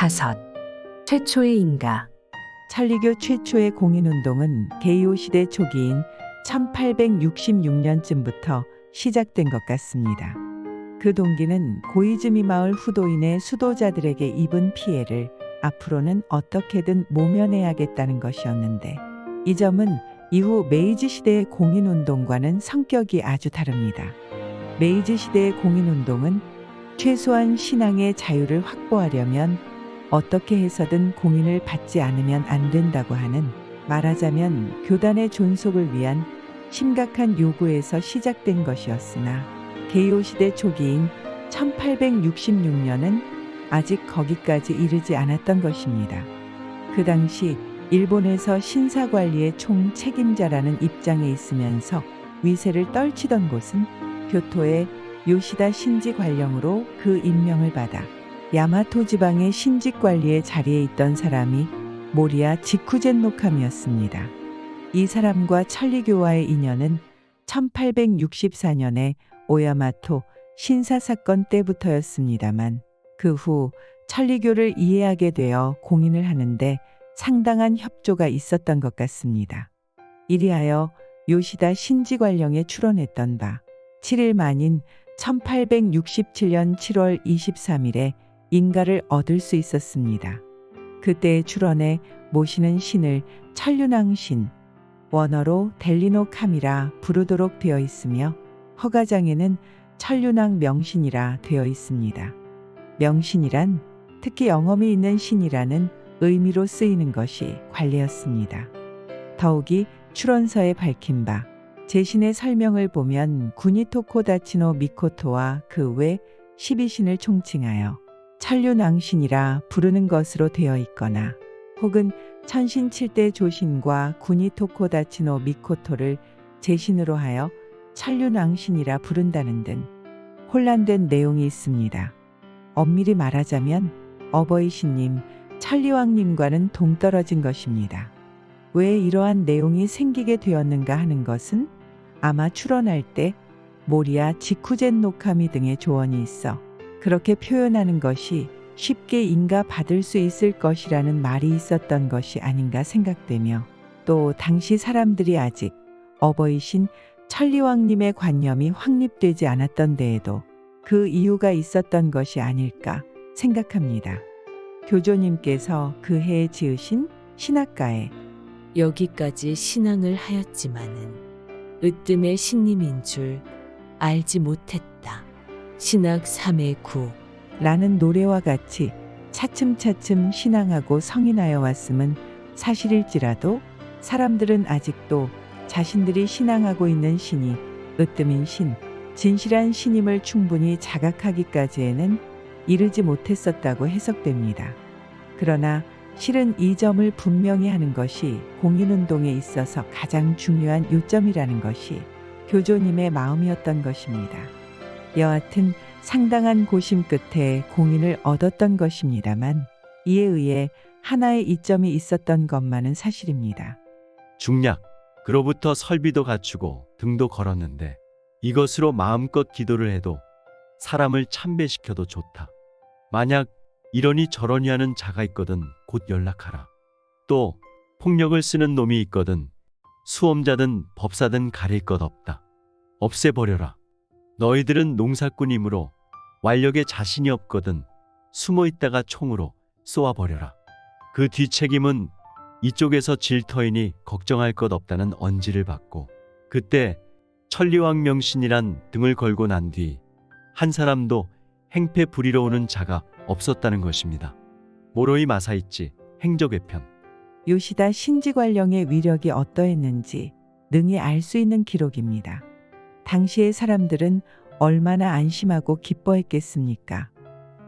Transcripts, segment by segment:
5. 최초의 인가. 천리교 최초의 공인운동은 개요 시대 초기인 1866년쯤부터 시작된 것 같습니다. 그 동기는 고이즈미 마을 후도인의 수도자들에게 입은 피해를 앞으로는 어떻게든 모면해야겠다는 것이었는데, 이 점은 이후 메이지 시대의 공인운동과는 성격이 아주 다릅니다. 메이지 시대의 공인운동은 최소한 신앙의 자유를 확보하려면 어떻게 해서든 공인을 받지 않으면 안 된다고 하는, 말하자면 교단의 존속을 위한 심각한 요구에서 시작된 것이었으나, 개요 시대 초기인 1866년은 아직 거기까지 이르지 않았던 것입니다. 그 당시 일본에서 신사관리의 총책임자라는 입장에 있으면서 위세를 떨치던 곳은 교토의 요시다 신지 관령으로 그 임명을 받아 야마토 지방의 신직 관리의 자리에 있던 사람이 모리야 지쿠젠 노카미였습니다. 이 사람과 천리교와의 인연은 1864년에 오야마토 신사 사건 때부터였습니다만, 그 후 천리교를 이해하게 되어 공인을 하는데 상당한 협조가 있었던 것 같습니다. 이리하여 요시다 신지 관령에 출원했던 바 7일 만인 1867년 7월 23일에 인가를 얻을 수 있었습니다. 그때의 출원에 모시는 신을 천륜왕신, 원어로 델리노 카미라 부르도록 되어 있으며 허가장에는 천륜왕 명신이라 되어 있습니다. 명신이란 특히 영험이 있는 신이라는 의미로 쓰이는 것이 관례였습니다. 더욱이 출원서에 밝힌 바 제신의 설명을 보면 구니토코 다치노 미코토와 그 외 12신을 총칭하여 천륜왕신이라 부르는 것으로 되어 있거나, 혹은 천신 7대 조신과 구니토코 다치노 미코토를 제신으로 하여 천륜왕신이라 부른다는 등 혼란된 내용이 있습니다. 엄밀히 말하자면 어버이 신님, 천리왕님과는 동떨어진 것입니다. 왜 이러한 내용이 생기게 되었는가 하는 것은 아마 출원할 때 모리야 지쿠젠 노카미 등의 조언이 있어 그렇게 표현하는 것이 쉽게 인가받을 수 있을 것이라는 말이 있었던 것이 아닌가 생각되며, 또 당시 사람들이 아직 어버이신 천리왕님의 관념이 확립되지 않았던 데에도 그 이유가 있었던 것이 아닐까 생각합니다. 교조님께서 그 해에 지으신 신학가에 여기까지 신앙을 하였지만은 으뜸의 신님인 줄 알지 못했다. 신학 3의 9 라는 노래와 같이 차츰차츰 신앙하고 성인하여 왔음은 사실일지라도, 사람들은 아직도 자신들이 신앙하고 있는 신이 으뜸인 신, 진실한 신임을 충분히 자각하기까지에는 이르지 못했었다고 해석됩니다. 그러나 실은 이 점을 분명히 하는 것이 공인운동에 있어서 가장 중요한 요점이라는 것이 교조님의 마음이었던 것입니다. 여하튼 상당한 고심 끝에 공인을 얻었던 것입니다만, 이에 의해 하나의 이점이 있었던 것만은 사실입니다. 중략, 그로부터 설비도 갖추고 등도 걸었는데 이것으로 마음껏 기도를 해도 사람을 참배시켜도 좋다. 만약 이러니 저러니 하는 자가 있거든 곧 연락하라. 또 폭력을 쓰는 놈이 있거든 수험자든 법사든 가릴 것 없다. 없애버려라. 너희들은 농사꾼이므로 완력에 자신이 없거든 숨어 있다가 총으로 쏘아버려라. 그 뒤책임은 이쪽에서 질 터이니 걱정할 것 없다는 언지를 받고, 그때 천리왕 명신이란 등을 걸고 난 뒤 한 사람도 행패 부리러 오는 자가 없었다는 것입니다. 모로이 마사이치 행적외편. 요시다 신지 관령의 위력이 어떠했는지 능히 알 수 있는 기록입니다. 당시의 사람들은 얼마나 안심하고 기뻐했겠습니까?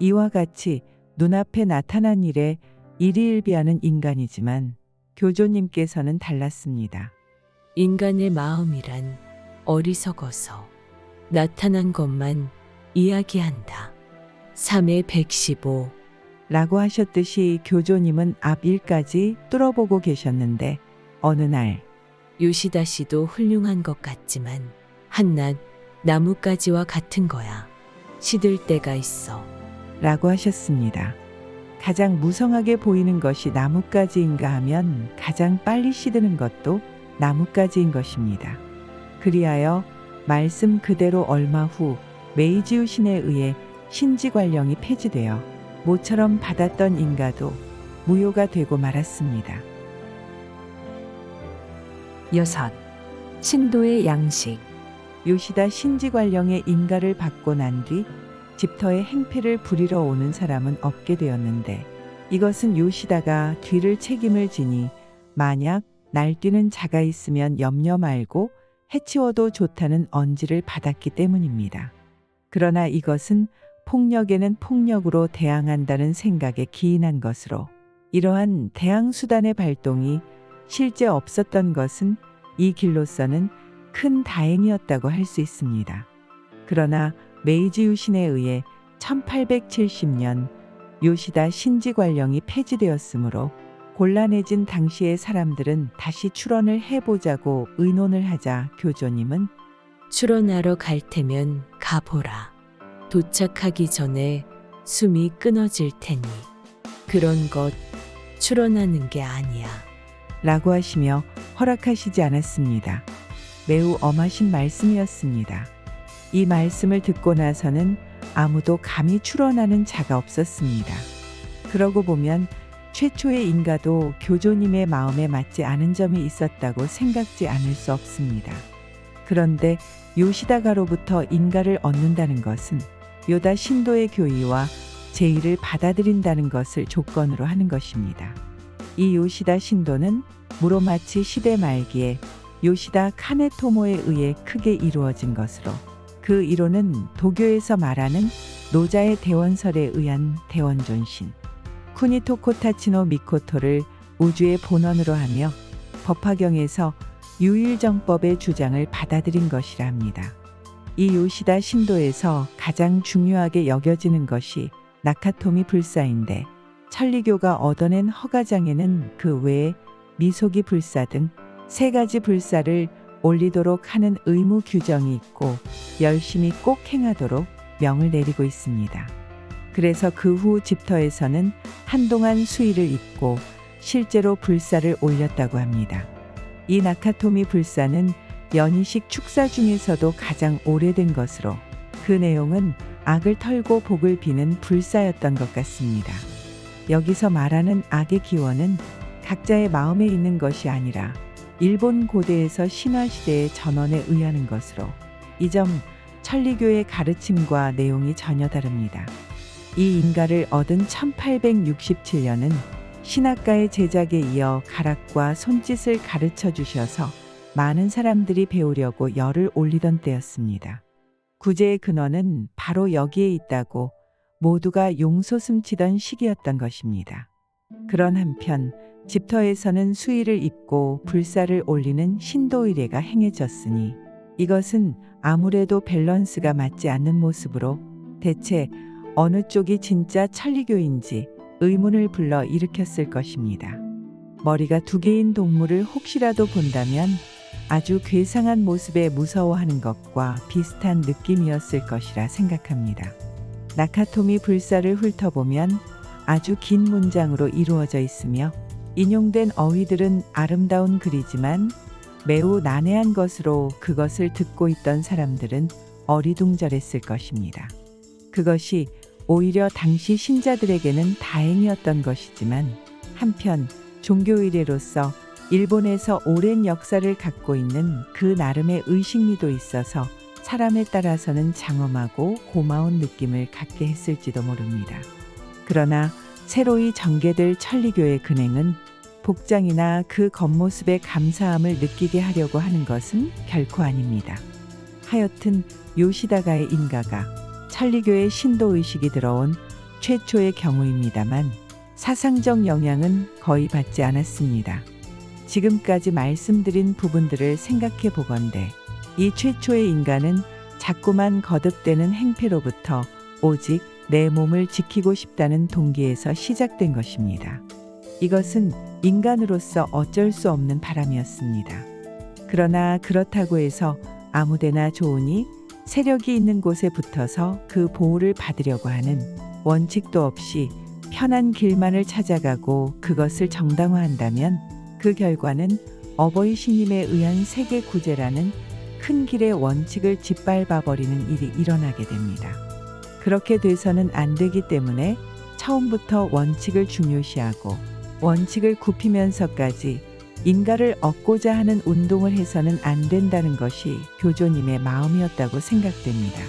이와 같이 눈앞에 나타난 일에 일희일비하는 인간이지만 교조님께서는 달랐습니다. 인간의 마음이란 어리석어서 나타난 것만 이야기한다. 3의 115 라고 하셨듯이 교조님은 앞 일까지 뚫어보고 계셨는데, 어느 날 요시다 씨도 훌륭한 것 같지만 한낱 나뭇가지와 같은 거야. 시들 때가 있어. 라고 하셨습니다. 가장 무성하게 보이는 것이 나뭇가지인가 하면 가장 빨리 시드는 것도 나뭇가지인 것입니다. 그리하여 말씀 그대로 얼마 후 메이지우 신에 의해 신지관령이 폐지되어 모처럼 받았던 인가도 무효가 되고 말았습니다. 6. 신도의 양식. 요시다 신지관령의 인가를 받고 난 뒤 집터의 행패를 부리러 오는 사람은 없게 되었는데, 이것은 요시다가 뒤를 책임을 지니 만약 날뛰는 자가 있으면 염려 말고 해치워도 좋다는 언지를 받았기 때문입니다. 그러나 이것은 폭력에는 폭력으로 대항한다는 생각에 기인한 것으로, 이러한 대항 수단의 발동이 실제 없었던 것은 이 길로서는 큰 다행이었다고 할 수 있습니다. 그러나 메이지 유신에 의해 1870년 요시다 신지관령이 폐지되었으므로 곤란해진 당시의 사람들은 다시 출원을 해보자고 의논을 하자 교조님은 출원하러 갈 테면 가보라. 도착하기 전에 숨이 끊어질 테니 그런 것 출원하는 게 아니야. 라고 하시며 허락하시지 않았습니다. 매우 엄하신 말씀이었습니다. 이 말씀을 듣고 나서는 아무도 감히 출원하는 자가 없었습니다. 그러고 보면 최초의 인가도 교조님의 마음에 맞지 않은 점이 있었다고 생각지 않을 수 없습니다. 그런데 요시다가로부터 인가를 얻는다는 것은 요다 신도의 교의와 제의를 받아들인다는 것을 조건으로 하는 것입니다. 이 요시다 신도는 무로마치 시대 말기에 요시다 카네토모에 의해 크게 이루어진 것으로, 그 이론은 도교에서 말하는 노자의 대원설에 의한 대원존신 쿠니토코 타치노 미코토를 우주의 본원으로 하며 법화경에서 유일정법의 주장을 받아들인 것이라 합니다. 이 요시다 신도에서 가장 중요하게 여겨지는 것이 나카토미 불사인데, 천리교가 얻어낸 허가장에는 그 외에 미소기 불사 등 3가지 불사를 올리도록 하는 의무 규정이 있고 열심히 꼭 행하도록 명을 내리고 있습니다. 그래서 그 후 집터에서는 한동안 수의를 입고 실제로 불사를 올렸다고 합니다. 이 나카토미 불사는 연희식 축사 중에서도 가장 오래된 것으로, 그 내용은 악을 털고 복을 비는 불사였던 것 같습니다. 여기서 말하는 악의 기원은 각자의 마음에 있는 것이 아니라 일본 고대에서 신화시대의 전원에 의하는 것으로, 이 점 천리교의 가르침과 내용이 전혀 다릅니다. 이 인가를 얻은 1867년은 신학가의 제작에 이어 가락과 손짓을 가르쳐 주셔서 많은 사람들이 배우려고 열을 올리던 때였습니다. 구제의 근원은 바로 여기에 있다고 모두가 용솟음치던 시기였던 것입니다. 그런 한편 집터에서는 수의를 입고 불사를 올리는 신도의례가 행해졌으니 이것은 아무래도 밸런스가 맞지 않는 모습으로 대체 어느 쪽이 진짜 천리교인지 의문을 불러 일으켰을 것입니다. 머리가 2개인 동물을 혹시라도 본다면 아주 괴상한 모습에 무서워하는 것과 비슷한 느낌이었을 것이라 생각합니다. 나카토미 불사를 훑어보면 아주 긴 문장으로 이루어져 있으며 인용된 어휘들은 아름다운 글이지만 매우 난해한 것으로 그것을 듣고 있던 사람들은 어리둥절했을 것입니다. 그것이 오히려 당시 신자들에게는 다행이었던 것이지만 한편 종교의례로서 일본에서 오랜 역사를 갖고 있는 그 나름의 의식미도 있어서 사람에 따라서는 장엄하고 고마운 느낌을 갖게 했을지도 모릅니다. 그러나 새로이 전개될 천리교의 근행은 복장이나 그 겉모습의 감사함을 느끼게 하려고 하는 것은 결코 아닙니다. 하여튼 요시다가의 인가가 천리교의 신도의식이 들어온 최초의 경우입니다만 사상적 영향은 거의 받지 않았습니다. 지금까지 말씀드린 부분들을 생각해 보건대 이 최초의 인간은 자꾸만 거듭되는 행패로부터 오직 내 몸을 지키고 싶다는 동기에서 시작된 것입니다. 이것은 인간으로서 어쩔 수 없는 바람이었습니다. 그러나 그렇다고 해서 아무데나 좋으니 세력이 있는 곳에 붙어서 그 보호를 받으려고 하는 원칙도 없이 편한 길만을 찾아가고 그것을 정당화한다면 그 결과는 어버이 신임에 의한 세계 구제라는 큰 길의 원칙을 짓밟아 버리는 일이 일어나게 됩니다. 그렇게 돼서는 안 되기 때문에 처음부터 원칙을 중요시하고 원칙을 굽히면서까지 인가를 얻고자 하는 운동을 해서는 안 된다는 것이 교조님의 마음이었다고 생각됩니다.